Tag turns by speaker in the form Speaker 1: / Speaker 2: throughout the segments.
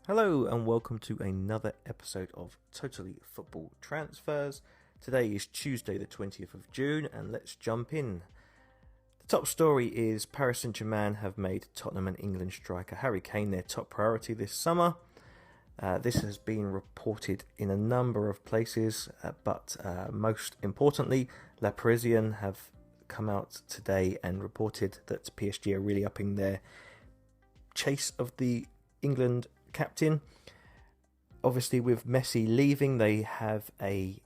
Speaker 1: Hello and welcome to another episode of Totally Football Transfers. Today is Tuesday the 20th of June and let's jump in. The top story is Paris Saint-Germain have made Tottenham and England striker Harry Kane their top priority this summer. This has been reported in a number of places, but most importantly, La Parisienne have come out today and reported that PSG are really upping their chase of the England captain. Obviously, with Messi leaving, they have a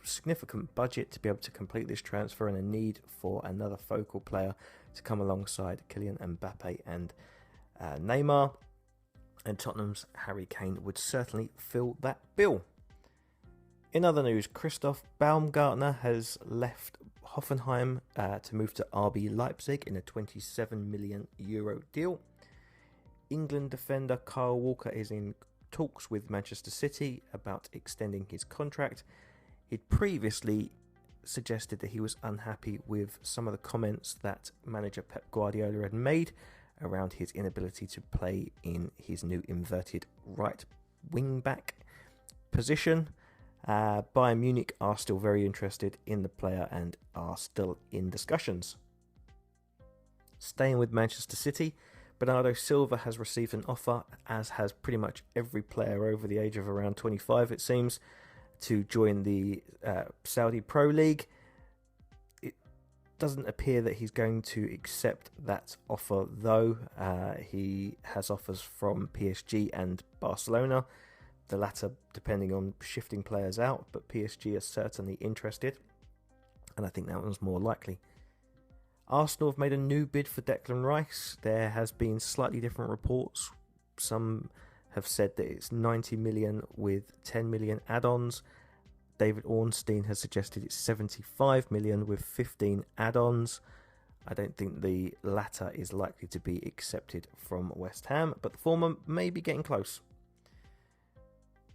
Speaker 1: significant budget to be able to complete this transfer and a need for another focal player to come alongside Kylian Mbappe and Neymar. And Tottenham's Harry Kane would certainly fill that bill. In other news, Christoph Baumgartner has left Hoffenheim to move to RB Leipzig in a €27 million deal. England defender Kyle Walker is in talks with Manchester City about extending his contract. He'd previously suggested that he was unhappy with some of the comments that manager Pep Guardiola had made around his inability to play in his new inverted right wing back position. Bayern Munich are still very interested in the player and are still in discussions. Staying with Manchester City, Bernardo Silva has received an offer, as has pretty much every player over the age of around 25, it seems, to join the Saudi Pro League. It doesn't appear that he's going to accept that offer, though. He has offers from PSG and Barcelona, the latter depending on shifting players out, but PSG are certainly interested, and I think that one's more likely. Arsenal have made a new bid for Declan Rice. There has been slightly different reports. Some have said that it's 90 million with 10 million add-ons. David Ornstein has suggested it's 75 million with 15 add-ons. I don't think the latter is likely to be accepted from West Ham, but the former may be getting close.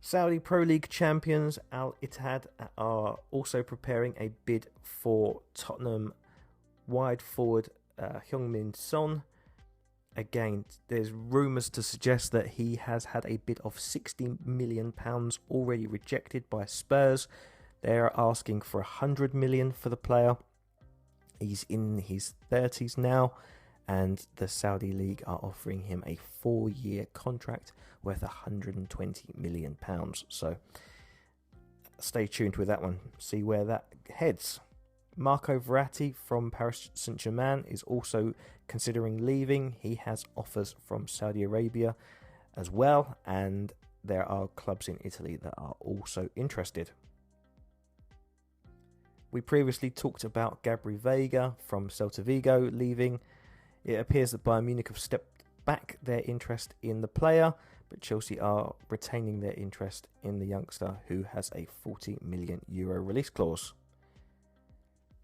Speaker 1: Saudi Pro League champions Al Ittihad are also preparing a bid for Tottenham wide forward Heung-min Son. Again, there's rumours to suggest that he has had a bid of £60 million already rejected by Spurs. They are asking for £100 million for the player. He's in his 30s now, and the Saudi League are offering him a 4-year contract worth £120 million. So stay tuned with that one, see where that heads. Marco Verratti from Paris Saint-Germain is also considering leaving. He has offers from Saudi Arabia as well, and there are clubs in Italy that are also interested. We previously talked about Gabri Veiga from Celta Vigo leaving. It appears that Bayern Munich have stepped back their interest in the player, but Chelsea are retaining their interest in the youngster who has a €40 million release clause.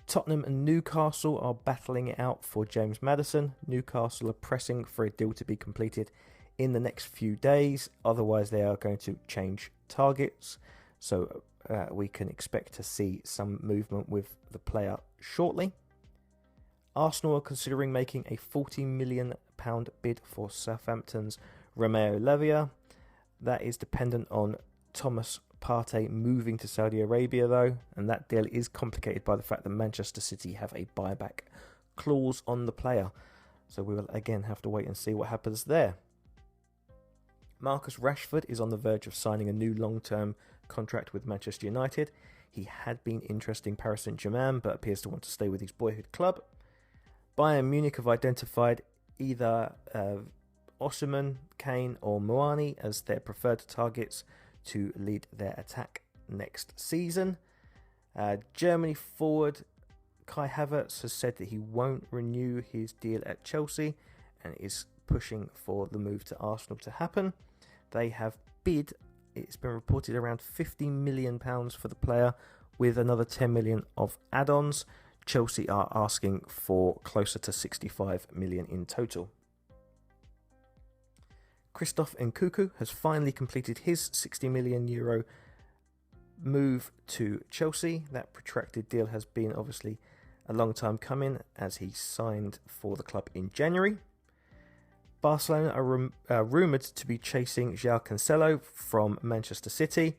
Speaker 1: Tottenham and Newcastle are battling it out for James Maddison. Newcastle are pressing for a deal to be completed in the next few days. Otherwise, they are going to change targets. So we can expect to see some movement with the player shortly. Arsenal are considering making a £40 million bid for Southampton's Romeo Lavia. That is dependent on Thomas Partey moving to Saudi Arabia, though, and that deal is complicated by the fact that Manchester City have a buyback clause on the player. So we will again have to wait and see what happens there. Marcus Rashford is on the verge of signing a new long-term contract with Manchester United. He had been interested in Paris Saint-Germain, but appears to want to stay with his boyhood club. Bayern Munich have identified either Osimhen, Kane or Muani as their preferred targets to lead their attack next season. Germany forward Kai Havertz has said that he won't renew his deal at Chelsea and is pushing for the move to Arsenal to happen. They have bid, it's been reported, around £50 million for the player with another 10 million of add-ons. Chelsea are asking for closer to 65 million in total. Christoph Nkunku has finally completed his €60 million move to Chelsea. That protracted deal has been obviously a long time coming, as he signed for the club in January. Barcelona are rumoured to be chasing João Cancelo from Manchester City.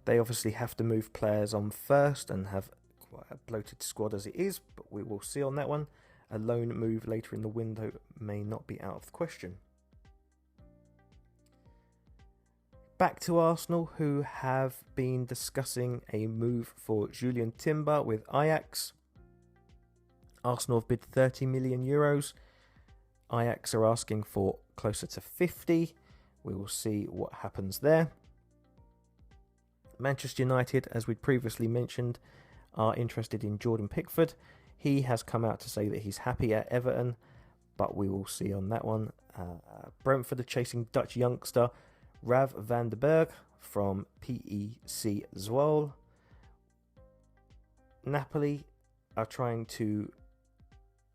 Speaker 1: They obviously have to move players on first and have quite a bloated squad as it is, but we will see on that one. A loan move later in the window may not be out of the question. Back to Arsenal, who have been discussing a move for Julian Timber with Ajax. Arsenal have bid €30 million. Ajax are asking for closer to 50. We will see what happens there. Manchester United, as we'd previously mentioned, are interested in Jordan Pickford. He has come out to say that he's happy at Everton, but we will see on that one. Brentford are chasing Dutch youngster Rav van den Berg from PEC Zwolle. Napoli are trying to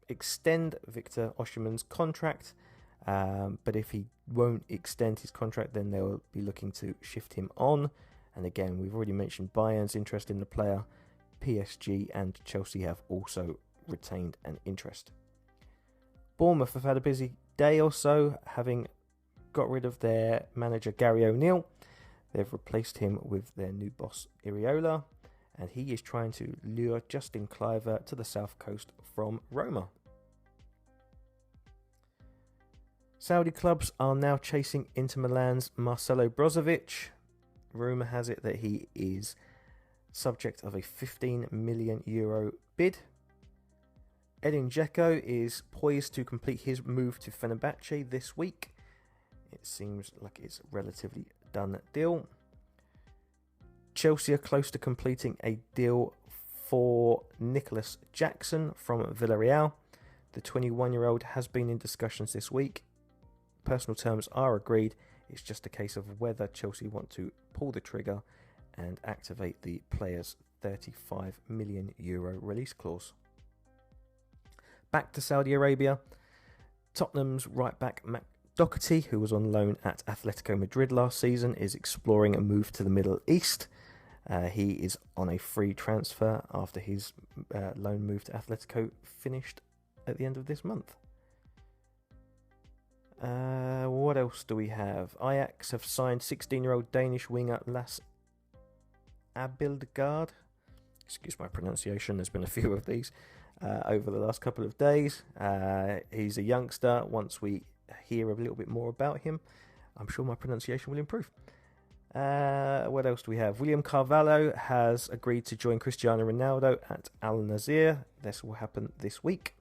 Speaker 1: extend Victor Osimhen's contract, but if he won't extend his contract, then they'll be looking to shift him on. And again, we've already mentioned Bayern's interest in the player. PSG and Chelsea have also retained an interest. Bournemouth have had a busy day or so, having got rid of their manager Gary O'Neill. They've replaced him with their new boss Iriola, and he is trying to lure Justin Kluivert to the south coast from Roma. Saudi clubs are now chasing Inter Milan's Marcelo Brozovic. Rumour has it that he is subject of a €15 million bid. Edin Dzeko is poised to complete his move to Fenerbahce this week. It seems like it's a relatively done deal. Chelsea are close to completing a deal for Nicholas Jackson from Villarreal. The 21-year-old has been in discussions this week. Personal terms are agreed. It's just a case of whether Chelsea want to pull the trigger and activate the player's €35 million release clause. Back to Saudi Arabia. Tottenham's right back Matt Doherty, who was on loan at Atletico Madrid last season, is exploring a move to the Middle East. He is on a free transfer after his loan move to Atletico finished at the end of this month. What else do we have? Ajax have signed 16-year-old Danish winger Lasse Abildgaard. Excuse my pronunciation, there's been a few of these over the last couple of days. He's a youngster. Once we hear a little bit more about him, I'm sure my pronunciation will improve. What else do we have? William Carvalho has agreed to join Cristiano Ronaldo at Al Nassr. This will happen this week.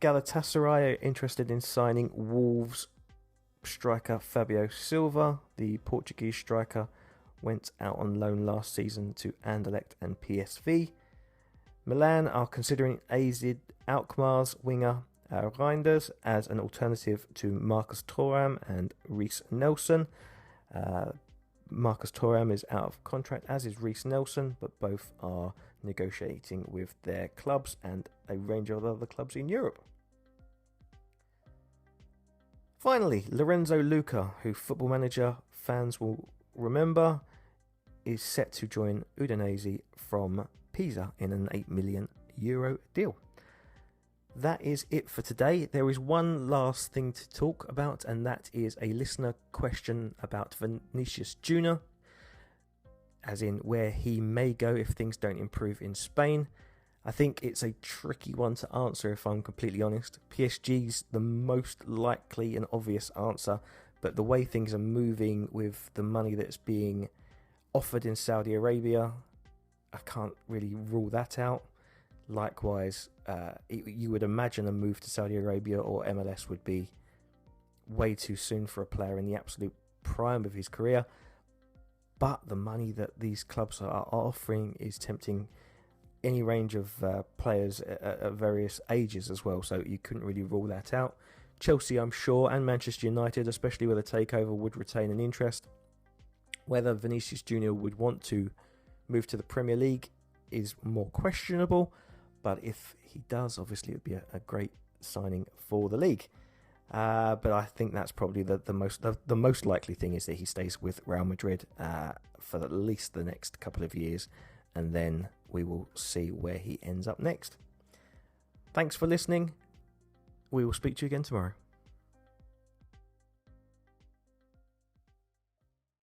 Speaker 1: Galatasaray are interested in signing Wolves striker Fabio Silva. The Portuguese striker went out on loan last season to Anderlecht and PSV. Milan are considering AZ Alkmaar's winger Reinders as an alternative to Marcus Thuram and Reiss Nelson. Marcus Thuram is out of contract, as is Reiss Nelson, but both are negotiating with their clubs and a range of other clubs in Europe. Finally, Lorenzo Luca, who Football Manager fans will remember, is set to join Udinese from Pisa in an €8 million deal. That is it for today. There is one last thing to talk about, and that is a listener question about Vinicius Junior, as in where he may go if things don't improve in Spain. I think it's a tricky one to answer, if I'm completely honest. PSG's the most likely and obvious answer, but the way things are moving with the money that's being offered in Saudi Arabia, I can't really rule that out. Likewise, you would imagine a move to Saudi Arabia or MLS would be way too soon for a player in the absolute prime of his career. But the money that these clubs are offering is tempting any range of players at various ages as well, so you couldn't really rule that out. Chelsea, I'm sure, and Manchester United, especially with a takeover, would retain an interest. Whether Vinicius Junior would want to move to the Premier League is more questionable, but if he does, obviously it would be a great signing for the league. But I think that's probably the most likely thing, is that he stays with Real Madrid for at least the next couple of years, and then we will see where he ends up next. Thanks for listening. we will speak to you again tomorrow.